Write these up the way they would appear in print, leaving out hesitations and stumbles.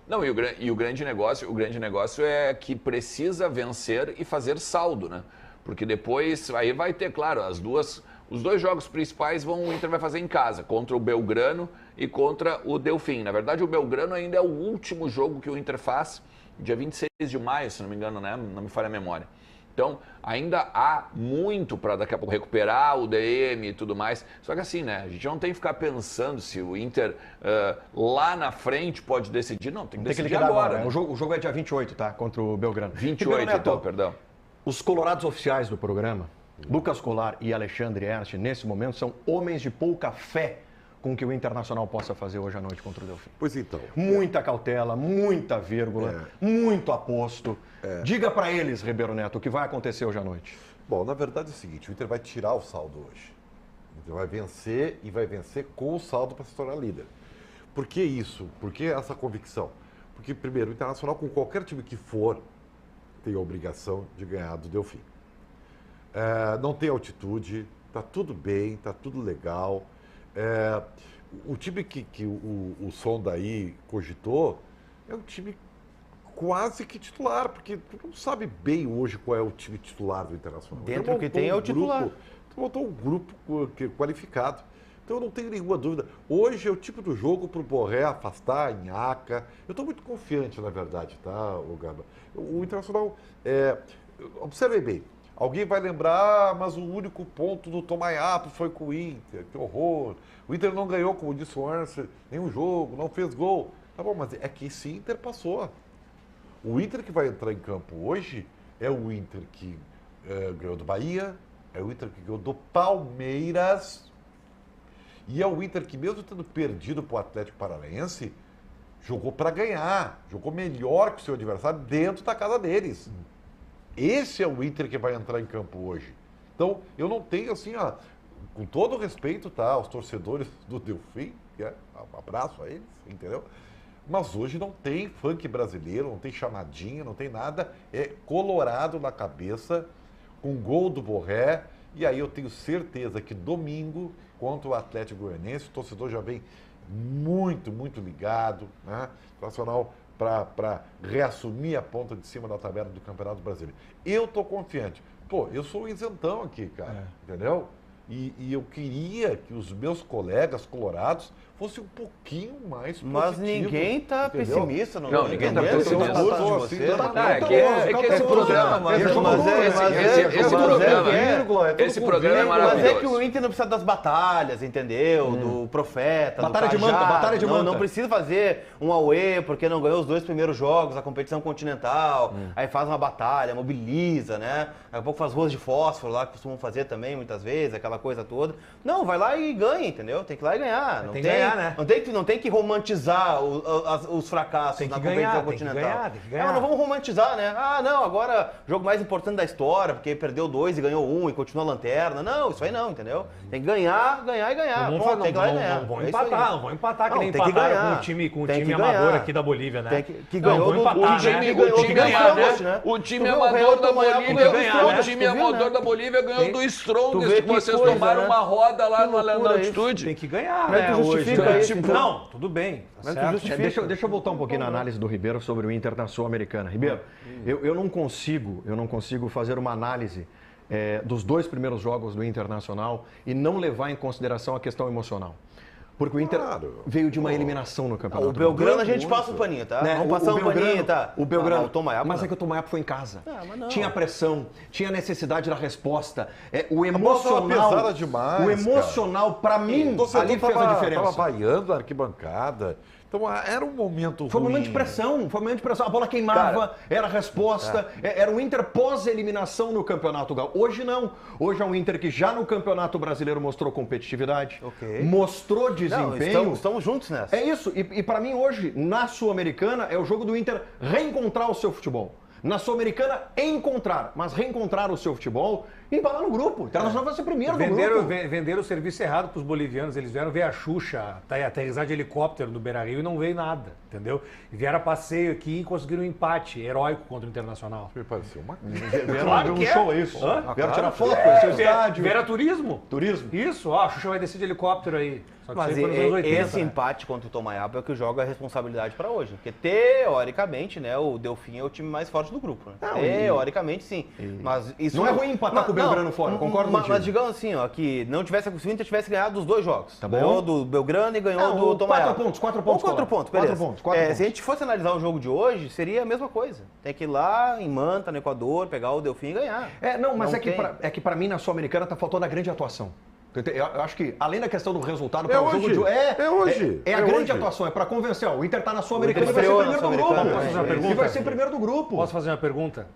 Não, e o grande negócio é que precisa vencer e fazer saldo, né? Porque depois aí vai ter, claro, os dois jogos principais o Inter vai fazer em casa, contra o Belgrano e contra o Delfim. Na verdade, o Belgrano ainda é o último jogo que o Inter faz, dia 26 de maio, se não me engano, né? Não me falha a memória. Então, ainda há muito para daqui a pouco recuperar o DM e tudo mais. Só que assim, né? A gente não tem que ficar pensando se o Inter lá na frente pode decidir. Não, tem que decidir agora. Né? O jogo é dia 28, tá? Contra o Belgrano. 28, então, perdão. Os colorados oficiais do programa, Lucas Colar e Alexandre Ernst, nesse momento, são homens de pouca fé com que o Internacional possa fazer hoje à noite contra o Delfim. Pois então. Muita cautela, muita vírgula, muito aposto. Diga para eles, Ribeiro Neto, o que vai acontecer hoje à noite. Bom, na verdade é o seguinte, o Inter vai tirar o saldo hoje. O Inter vai vencer e vai vencer com o saldo para se tornar líder. Por que isso? Por que essa convicção? Porque, primeiro, o Internacional, com qualquer time que for, tem a obrigação de ganhar do Delfim. Não tem altitude, tá tudo bem, tá tudo legal. O time que o Sonda aí cogitou é um time quase que titular, porque tu não sabe bem hoje qual é o time titular do Internacional. Dentro do que tem é o titular. Tu montou um grupo qualificado. Então eu não tenho nenhuma dúvida. Hoje é o tipo do jogo para o Borré afastar em Aca. Eu estou muito confiante, na verdade, tá, Gaba? O Internacional, observem bem, alguém vai lembrar, mas o único ponto do Tomayapo foi com o Inter, que horror. O Inter não ganhou, como disse o Ernst, nenhum jogo, não fez gol. Tá bom, mas é que esse Inter passou. O Inter que vai entrar em campo hoje é o Inter que ganhou do Bahia, é o Inter que ganhou do Palmeiras e é o Inter que, mesmo tendo perdido para o Atlético Paranaense, jogou para ganhar, jogou melhor que o seu adversário dentro da casa deles. Esse é o Inter que vai entrar em campo hoje. Então, eu não tenho assim, com todo o respeito, tá, aos torcedores do Delfim, um abraço a eles, entendeu? Mas hoje não tem funk brasileiro, não tem chamadinha, não tem nada. É colorado na cabeça, com gol do Borré. E aí eu tenho certeza que domingo, contra o Atlético Goianiense, o torcedor já vem muito, muito ligado, né? Nacional para reassumir a ponta de cima da tabela do Campeonato Brasileiro. Eu estou confiante. Pô, eu sou o isentão aqui, cara, entendeu? E eu queria que os meus colegas colorados fossem um pouquinho mais positivos. Mas ninguém tá pessimista. Não, ninguém tá pessimista. Esse programa é maravilhoso. Mas é que o Inter não precisa das batalhas, entendeu? Do profeta, batalha do de manta, batalha de manta. Não precisa fazer um auê porque não ganhou os 2 primeiros jogos da competição continental. Aí faz uma batalha, mobiliza, né? Daqui a pouco faz ruas de fósforo lá, que costumam fazer também, muitas vezes, aquela coisa toda. Não, vai lá e ganha, entendeu? Tem que ir lá e ganhar. Não tem que ganhar, né? Não tem que romantizar os fracassos na competição continental. Tem que ganhar. Não, não vamos romantizar, né? Ah, não, agora jogo mais importante da história, porque perdeu 2 e ganhou 1 e continua a lanterna. Não, isso aí não, entendeu? Tem que ganhar e ganhar. Não vão empatar, que nem tem que empataram ganhar. com o time amador aqui da Bolívia, né? Que ganhou do O time amador da Bolívia ganhou do Strongest, que vocês tomaram uma roda lá na altitude. Tem que ganhar, né? Justifica isso. Não, tudo bem. Deixa eu voltar um pouquinho na análise do Ribeiro sobre o Inter na Sul-Americana. Ribeiro, eu não consigo fazer uma análise dos 2 primeiros jogos do Internacional e não levar em consideração a questão emocional. Porque o Inter veio de uma eliminação no campeonato. O Belgrano a gente passa um paninho, tá? Né? Vamos passar um paninho, tá? O Belgrano, o Tomayapo, mas é que o Tomayapo foi em casa. Mas não. Tinha pressão, tinha necessidade da resposta. O emocional emocional, demais, o emocional, para mim, ali fez a diferença. Tava vaiando a arquibancada. Então era um momento ruim. Foi um momento de pressão, a bola queimava, era a resposta, era o Inter pós-eliminação no Campeonato Gaúcho. Hoje não, hoje é um Inter que já no Campeonato Brasileiro mostrou competitividade, mostrou desempenho. Estamos juntos nessa. É isso, e para mim hoje, na Sul-Americana, é o jogo do Inter reencontrar o seu futebol. Na Sul-Americana, reencontrar o seu futebol e embalar no grupo. O Internacional vai ser primeiro no grupo. Venderam o serviço errado para os bolivianos. Eles vieram ver a Xuxa aterrissar de helicóptero no Beira-Rio e não veio nada, entendeu? E vieram a passeio aqui e conseguiram um empate heróico contra o Internacional. Me pareceu uma Claro que show isso. Vieram tirar foto, conhecer o estádio. Vieram turismo. Turismo. Isso, a Xuxa vai descer de helicóptero aí. Só que Mas isso aí foi nos anos 80, esse né? empate contra o Tomayapo é o que joga a responsabilidade para hoje. Porque, teoricamente, né, o Delfim é o time mais forte do grupo. Né? Teoricamente, sim. Mas isso Não é ruim empatar com o Belgrano fora, concordo contigo. Mas digamos assim, ó, que não tivesse, se o Inter tivesse ganhado os 2 jogos. Tá bom. Ganhou do Belgrano e ganhou do Tomayapo. 4 pontos. Ou 4 pontos, beleza. 4 pontos. Se a gente fosse analisar o jogo de hoje, seria a mesma coisa. Tem que ir lá em Manta, no Equador, pegar o Delfim e ganhar. Mas Não é que para mim na Sul-Americana tá faltando a grande atuação. Eu acho que, além da questão do resultado, É o jogo hoje. É hoje. É a É grande hoje. atuação, é para convencer. Ó, o Inter tá na Sul-Americana e O vai Inter ser estreou primeiro do na grupo. Sul-Americana. Posso fazer uma E pergunta? vai ser primeiro do grupo. Posso fazer uma pergunta?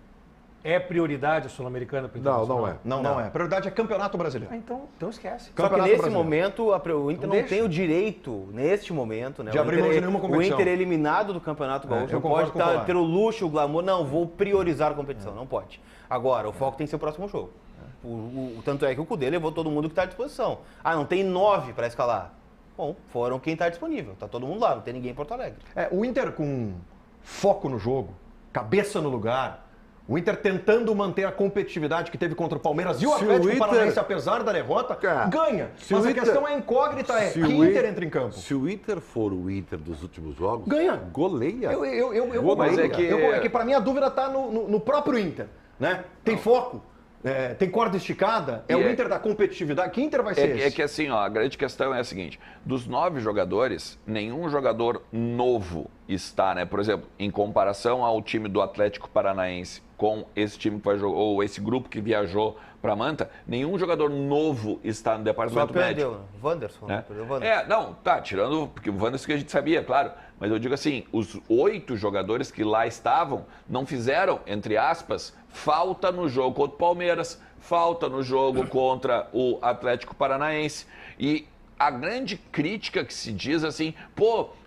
É prioridade a Sul-Americana para o Não é. Não é. A prioridade é campeonato brasileiro. Então esquece. Só que Campeonato nesse Brasileiro. momento, o Inter não deixa. tem o direito, neste momento, né? De abrir mão de nenhuma competição. O Inter é eliminado do Campeonato Gaúcho, eu não concordo pode com o Colar. ter o luxo, o glamour, não, vou priorizar a competição, não pode. Agora, o foco tem que ser o próximo jogo. Tanto é que o Cudê levou todo mundo que está à disposição. Não tem 9 para escalar. Bom, foram quem está disponível, tá todo mundo lá, não tem ninguém em Porto Alegre. O Inter com foco no jogo, cabeça no lugar, o Inter tentando manter a competitividade que teve contra o Palmeiras e o Se Atlético o Inter- Paranaense, apesar da derrota, Cara, ganha. se Mas o a Inter- questão é incógnita, Se que o Inter entra em campo. Se o Inter for o Inter dos últimos jogos, Ganha. goleia. Eu Mas concordo. é que- É que para mim a dúvida está no próprio Inter, né? Tem foco, tem corda esticada, E o é- Inter da competitividade. Que Inter vai ser esse? É que assim, ó, a grande questão é a seguinte: dos 9 jogadores, nenhum jogador novo está, né? Por exemplo, em comparação ao time do Atlético Paranaense com esse time que vai jogar, ou esse grupo que viajou para Manta, nenhum jogador novo está no Só departamento médico. perdeu, Wanderson, Né? perdeu o Wanderson. Tirando, porque o Wanderson que a gente sabia, claro, mas eu digo assim, os 8 jogadores que lá estavam não fizeram, entre aspas, falta no jogo contra o Palmeiras, falta no jogo contra o Atlético Paranaense, e a grande crítica que se diz assim,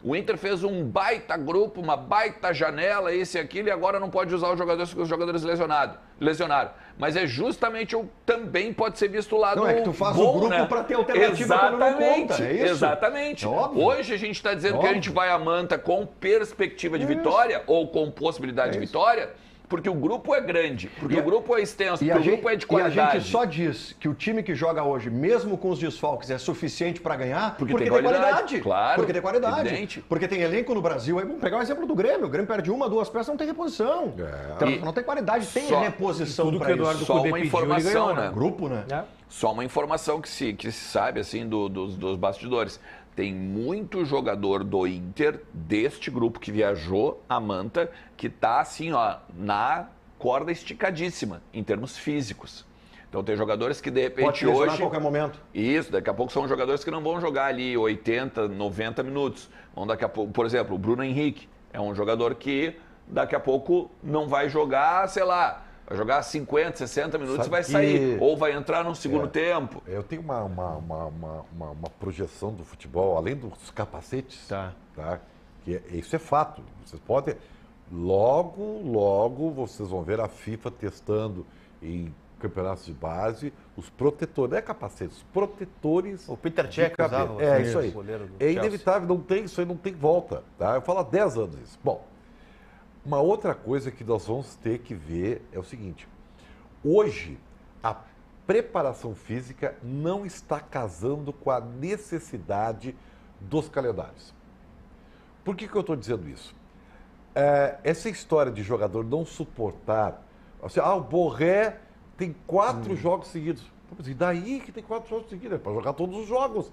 o Inter fez um baita grupo, uma baita janela, esse e aquilo, e agora não pode usar os jogadores porque os jogadores lesionaram. Mas é justamente também pode ser visto o lado Não, é que tu faz bom, o grupo né? para ter alternativa quando não conta, é isso? Exatamente. É óbvio. Hoje a gente está dizendo que a Óbvio. gente vai a Manta com perspectiva de vitória ou com possibilidade de vitória, porque o grupo é grande, porque o grupo é extenso, porque o grupo é de E a qualidade. gente só diz que o time que joga hoje, mesmo com os desfalques, é suficiente para ganhar Porque tem qualidade. Claro, Porque tem qualidade. evidente. Porque tem elenco no Brasil. Aí vamos pegar o exemplo do Grêmio. O Grêmio perde 1, 2 peças, não tem reposição. Então, E não tem qualidade, tem só- reposição tudo para que o Eduardo isso. Só Cudê uma pediu, informação, ele ganhou, né? Grupo, né? É. Só uma informação que se sabe assim dos bastidores. Tem muito jogador do Inter, deste grupo que viajou a Manta, que tá assim, ó, na corda esticadíssima, em termos físicos. Então tem jogadores que de repente Pode lesionar hoje... a qualquer momento. Isso, daqui a pouco são jogadores que não vão jogar ali 80, 90 minutos. Vão daqui a pouco, por exemplo, o Bruno Henrique é um jogador que daqui a pouco não vai jogar, sei lá, vai jogar 50, 60 minutos Sabe e vai que- sair. Ou vai entrar no segundo tempo. Eu tenho uma projeção do futebol, além dos capacetes, Tá. que isso é fato. Vocês podem... Logo, vocês vão ver a FIFA testando em campeonatos de base os protetores, não é capacetes, os protetores. O Peter de Cech cabeça. usava, É assim, isso aí. o goleiro do É Chelsea. inevitável, isso aí não tem volta. Tá? Eu falo há 10 anos isso. Bom, uma outra coisa que nós vamos ter que ver é o seguinte: hoje, a preparação física não está casando com a necessidade dos calendários. Por que eu estou dizendo isso? Essa história de jogador não suportar... Assim, o Borré tem 4 jogos seguidos. Mas e daí que tem 4 jogos seguidos? É para jogar todos os jogos.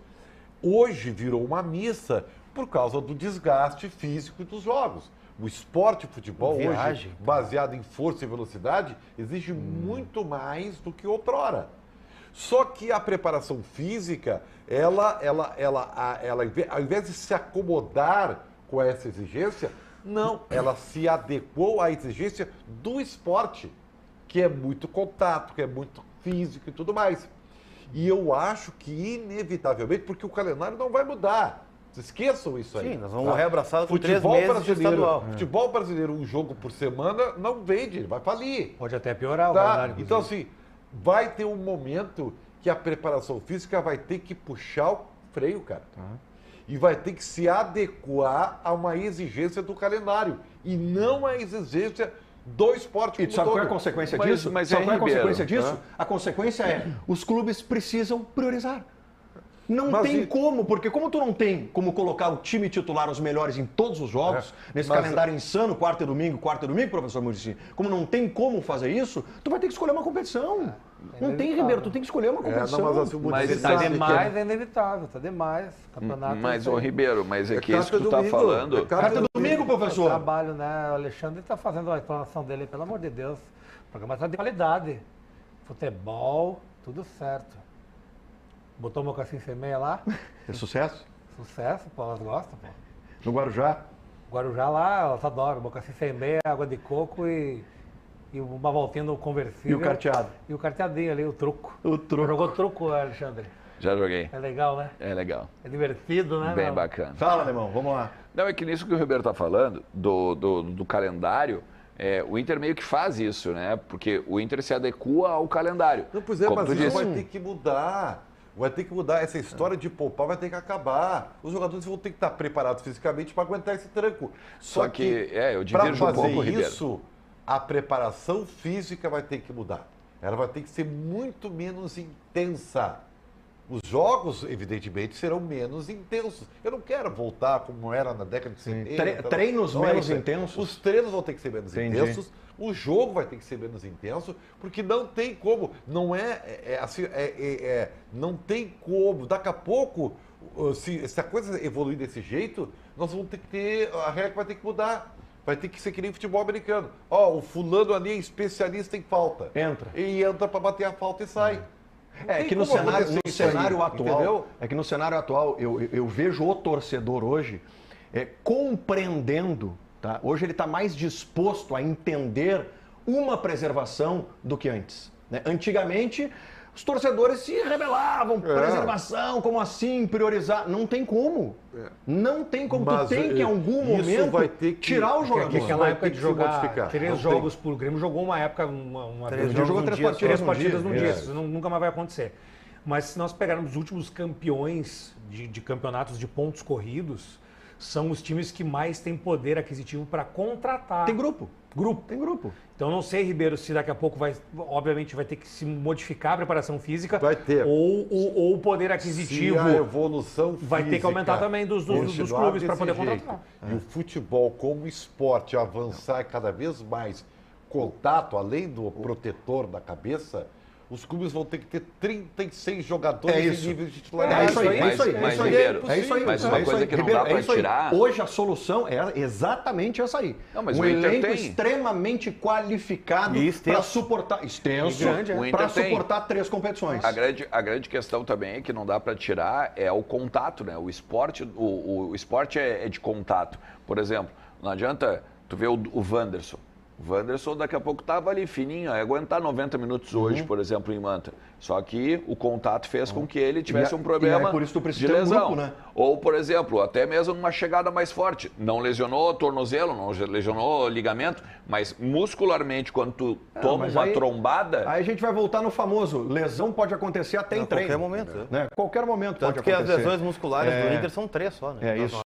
Hoje virou uma missa por causa do desgaste físico dos jogos. O esporte, o futebol, Viagem. hoje, baseado em força e velocidade, exige muito mais do que outrora. Só que a preparação física, ao invés de se acomodar com essa exigência, não, ela se adequou à exigência do esporte, que é muito contato, que é muito físico e tudo mais. E eu acho que, inevitavelmente, porque o calendário não vai mudar. Vocês esqueçam isso aí. Sim, nós vamos morrer abraçados com 3 Futebol meses de brasileiro, estadual. futebol brasileiro, um jogo por semana, não vende, ele vai falir. Pode até piorar o Tá? calendário. Então, inclusive. assim, vai ter um momento que a preparação física vai ter que puxar o freio, cara. E vai ter que se adequar a uma exigência do calendário. E não a exigência do esporte. E como sabe qual é a todo. consequência Mas- disso? mas Sabe é qual é a Ribeiro, consequência disso? tá? A consequência é os clubes precisam priorizar. Não Mas tem e- como, porque como tu não tem como colocar o time titular os melhores em todos os jogos, nesse mas- calendário insano, quarta e domingo, professor Muricy, como não tem como fazer isso, tu vai ter que escolher uma competição. Não tem, Ribeiro, tu tem que escolher uma competição. não, mas assim, o Mas Muricy Tá sabe que demais, é inevitável, tá demais. Campeonato. Mas, isso ô aí. Ribeiro, mas é que É isso que tu tá domingo, falando... é Carta domingo, O professor. trabalho, né? O Alexandre tá fazendo a explanação dele, pelo amor de Deus. O programa tá de qualidade. Futebol, tudo certo. Botou o mocassim sem meia lá. É sucesso? Sucesso, pô, elas gostam, pô. No Guarujá? Guarujá lá, elas adoram. Mocassim sem meia, água de coco e uma voltinha no conversível. E o carteado? E o carteadinho ali, o truco. O truco. Jogou truco, Alexandre? Já joguei. É legal, né? É legal. É divertido, né? Bem meu? bacana. Fala, alemão, vamos lá. Não, é que nisso que o Ribeiro está falando, do calendário, o Inter meio que faz isso, né? Porque o Inter se adequa ao calendário. Não, pois é, Como mas tu isso disse. vai ter que mudar. Vai ter que mudar. Essa história de poupar vai ter que acabar. Os jogadores vão ter que estar preparados fisicamente para aguentar esse tranco. Só que, eu para divirjo um fazer pouco, Ribeiro. isso, a preparação física vai ter que mudar. Ela vai ter que ser muito menos intensa. Os jogos, evidentemente, serão menos intensos. Eu não quero voltar como era na década de 70. Treinos Não é menos isso. intensos? Os treinos vão ter que ser menos Entendi. intensos. O jogo vai ter que ser menos intenso, porque não tem como. Não não tem como. Daqui a pouco, se a coisa evoluir desse jeito, nós vamos ter que ter. A regra vai ter que mudar. Vai ter que ser que nem futebol americano. Ó, o fulano ali é especialista em falta. Entra. E entra para bater a falta e sai. Não É tem que no como cenário, acontecer no isso aí, cenário atual, entendeu? é que no cenário atual eu vejo o torcedor hoje compreendendo, tá? Hoje ele está mais disposto a entender uma preservação do que antes, né? Antigamente os torcedores se rebelavam, preservação, como assim, priorizar? Não tem como. Não tem como. Mas, tu tem que em algum isso momento vai ter que- tirar o Porque jogador. isso Aquela vai época ter de que se jogar modificar. 3 Não jogos por Grêmio, jogou uma época, uma Três vez, jogos jogou num três dia partidas três num partidas dia. num dia. É. Isso nunca mais vai acontecer. Mas se nós pegarmos os últimos campeões de campeonatos de pontos corridos, são os times que mais têm poder aquisitivo para contratar. Tem grupo. Grupo. Tem grupo. Então não sei, Ribeiro, se daqui a pouco obviamente vai ter que se modificar a preparação física. Vai ter. Ou o poder aquisitivo Se a evolução vai ter que aumentar física também dos continuar clubes para desse poder jeito, contratar. E o futebol como esporte avançar cada vez mais contato, além do protetor da cabeça, os clubes vão ter que ter 36 jogadores É em isso. nível de titularidade. É isso aí, é Mas- isso aí. mas, é isso aí. Ribeiro, É isso aí. mas uma é isso coisa aí. que não Ribeiro, dá pra é isso aí. tirar- Hoje a solução é exatamente essa aí. Não, mas um o Inter elenco tem. extremamente qualificado E extenso. para suportar. Extenso. E grande, é. O Inter Para tem. suportar 3 competições. A grande questão também é que não dá para tirar é o contato, né? O esporte, o esporte é de contato. Por exemplo, não adianta tu ver o Wanderson. O Wanderson daqui a pouco estava ali fininho, ia aguentar 90 minutos hoje, por exemplo, em Manta. Só que o contato fez com que ele tivesse E um problema e aí por isso tu precisa de ter um lesão. grupo, né? Ou, por exemplo, até mesmo uma chegada mais forte. Não lesionou tornozelo, não lesionou ligamento, mas muscularmente, quando tu toma mas uma aí- trombada... Aí a gente vai voltar no famoso, lesão pode acontecer até em A treino. qualquer momento. Né? Qualquer momento pode Tanto que as acontecer. lesões musculares do Inter são 3 só, né? É isso.